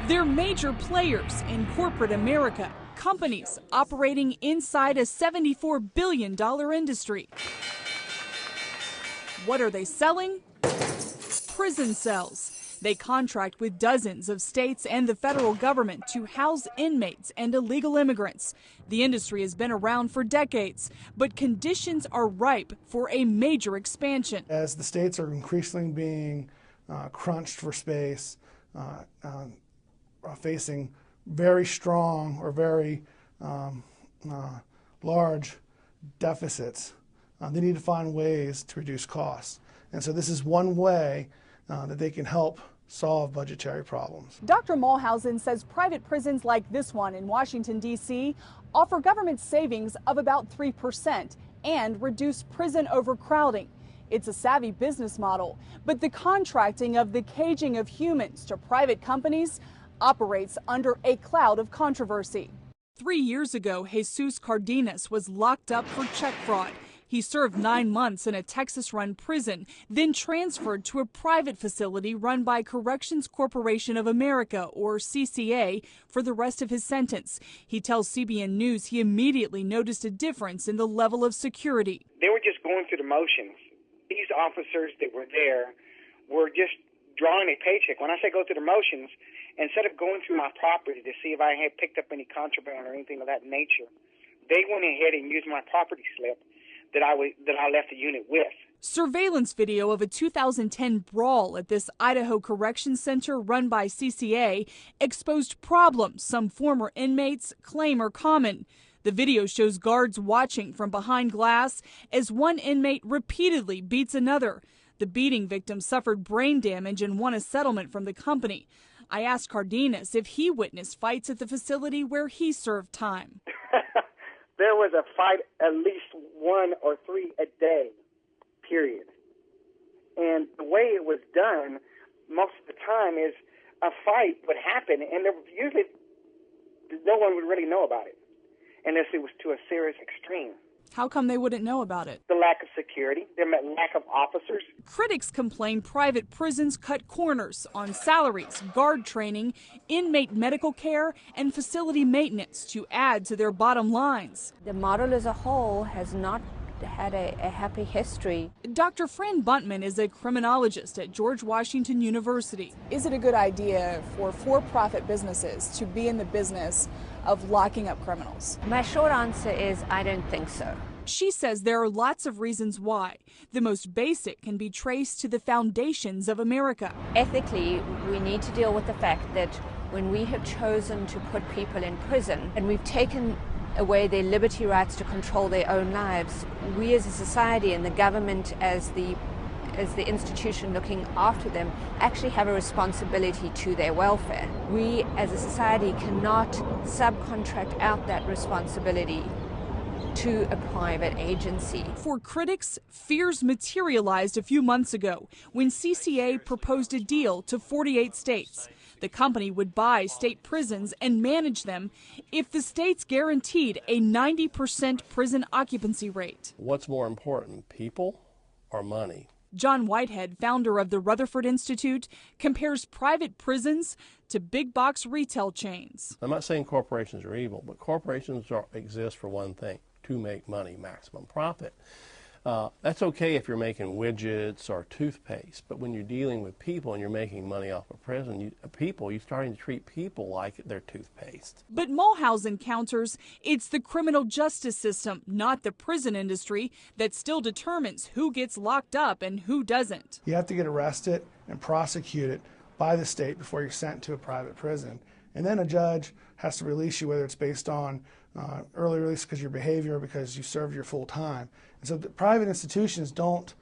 They're major players in corporate America, companies operating inside a $74 billion industry. What are they selling? Prison cells. They contract with dozens of states and the federal government to house inmates and illegal immigrants. The industry has been around for decades, but conditions are ripe for a major expansion. As the states are increasingly being crunched for space, facing very strong or very large deficits, they need to find ways to reduce costs. And so this is one way that they can help solve budgetary problems. Dr. Mulhausen says private prisons like this one in Washington, D.C. offer government savings of about 3% and reduce prison overcrowding. It's a savvy business model, but the contracting of the caging of humans to private companies operates under a cloud of controversy. 3 years ago, Jesus Cardenas was locked up for check fraud. He served 9 months in a Texas-run prison, then transferred to a private facility run by Corrections Corporation of America, or CCA, for the rest of his sentence. He tells CBN News he immediately noticed a difference in the level of security. They were just going through the motions. These officers that were there were just drawing a paycheck. When I say go through the motions, instead of going through my property to see if I had picked up any contraband or anything of that nature, they went ahead and used my property slip that I left the unit with. Surveillance video of a 2010 brawl at this Idaho Correction Center run by CCA exposed problems some former inmates claim are common. The video shows guards watching from behind glass as one inmate repeatedly beats another. The beating victim suffered brain damage and won a settlement from the company. I asked Cardenas if he witnessed fights at the facility where he served time. There was a fight, at least 1 or 3 a day, period. And the way it was done, most of the time, is a fight would happen, and usually no one would really know about it, unless it was to a serious extreme. How come they wouldn't know about it? The lack of security, the lack of officers. Critics complain private prisons cut corners on salaries, guard training, inmate medical care, and facility maintenance to add to their bottom lines. The model as a whole has not had a happy history. Dr. Fran Buntman is a criminologist at George Washington University. Is it a good idea for for-profit businesses to be in the business of locking up criminals? My short answer is I don't think so. She says there are lots of reasons why. The most basic can be traced to the foundations of America. Ethically, we need to deal with the fact that when we have chosen to put people in prison and we've taken away their liberty rights to control their own lives, we as a society and the government as the institution looking after them actually have a responsibility to their welfare. We as a society cannot subcontract out that responsibility to a private agency. For critics, fears materialized a few months ago when CCA proposed a deal to 48 states. The company would buy state prisons and manage them if the states guaranteed a 90% prison occupancy rate. What's more important, people or money? John Whitehead, founder of the Rutherford Institute, compares private prisons to big box retail chains. I'm not saying corporations are evil, but corporations exist for one thing: to make money, maximum profit. That's okay if you're making widgets or toothpaste, but when you're dealing with people and you're making money off of prison, you're starting to treat people like they're toothpaste. But Mulhausen counters it's the criminal justice system, not the prison industry, that still determines who gets locked up and who doesn't. You have to get arrested and prosecuted by the state before you're sent to a private prison. And then a judge has to release you, whether it's based on early release because of your behavior or because you served your full time. And so the private institutions don't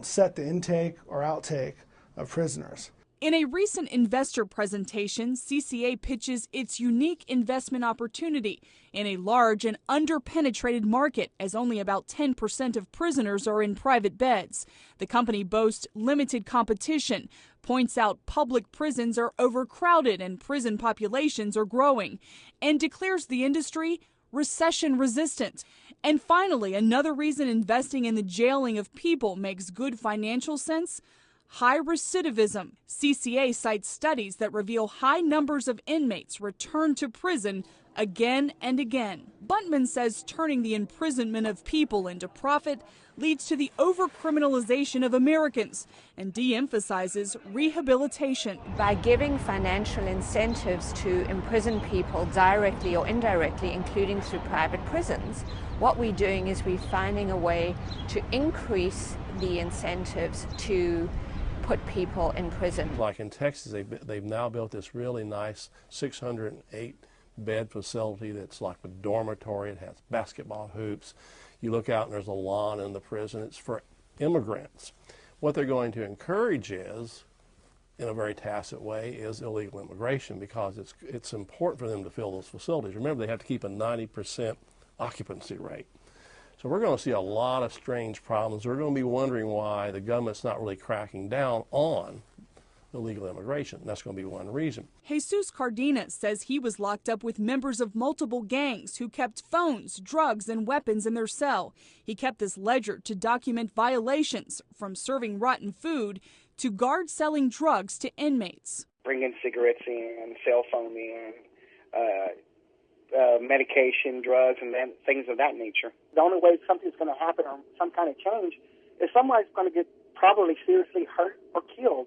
set the intake or outtake of prisoners. In a recent investor presentation, CCA pitches its unique investment opportunity in a large and underpenetrated market, as only about 10% of prisoners are in private beds. The company boasts limited competition, points out public prisons are overcrowded and prison populations are growing, and declares the industry recession resistant. And finally, another reason investing in the jailing of people makes good financial sense: high recidivism. CCA cites studies that reveal high numbers of inmates return to prison again and again. Buntman says turning the imprisonment of people into profit leads to the overcriminalization of Americans and de-emphasizes rehabilitation. By giving financial incentives to imprison people directly or indirectly, including through private prisons, what we're doing is we're finding a way to increase the incentives to put people in prison. Like in Texas, they've now built this really nice 608-bed facility that's like a dormitory. It has basketball hoops. You look out and there's a lawn in the prison. It's for immigrants. What they're going to encourage is, in a very tacit way, is illegal immigration, because it's important for them to fill those facilities. Remember, they have to keep a 90% occupancy rate. So we're going to see a lot of strange problems. We're going to be wondering why the government's not really cracking down on illegal immigration. That's going to be one reason. Jesus Cardenas says he was locked up with members of multiple gangs who kept phones, drugs, and weapons in their cell. He kept this ledger to document violations, from serving rotten food to guards selling drugs to inmates. Bringing cigarettes in, cell phone in, medication, drugs, and then things of that nature. The only way something's going to happen or some kind of change is somebody's going to get probably seriously hurt or killed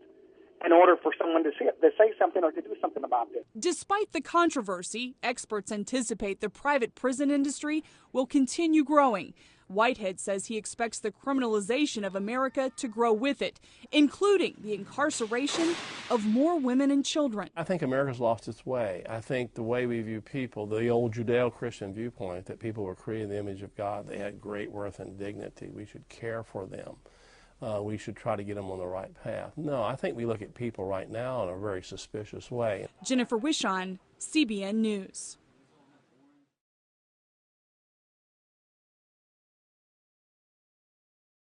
in order for someone to say something or to do something about this. Despite the controversy, experts anticipate the private prison industry will continue growing. Whitehead says he expects the criminalization of America to grow with it, including the incarceration of more women and children. I think America's lost its way. I think the way we view people, the old Judeo-Christian viewpoint that people were created in the image of God, they had great worth and dignity. We should care for them. We should try to get them on the right path. No, I think we look at people right now in a very suspicious way. Jennifer Wishon, CBN News.